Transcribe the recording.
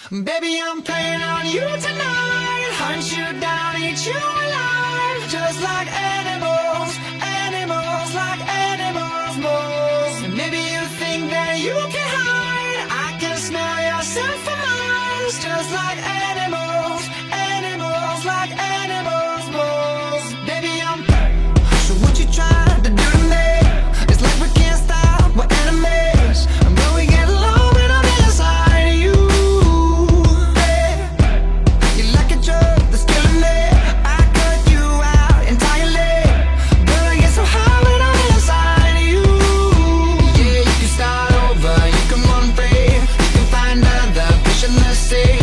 Baby, I'm playing on you tonight. Hunt you down, eat you alive. Just like animals, animals, like animals, moles. And maybe you think that you can hide. I can smell your scent for miles. Just like animals, animals, like animals, moles. Baby, I'm so what you trying to do to me? It's like we can't stop, we're enemies. And when we get low, when I'm inside you, you like a drug that's killing me. I cut you out entirely, but I get so high when I'm inside you. Yeah, you can start over, you can run free, you can find other fish in the sea.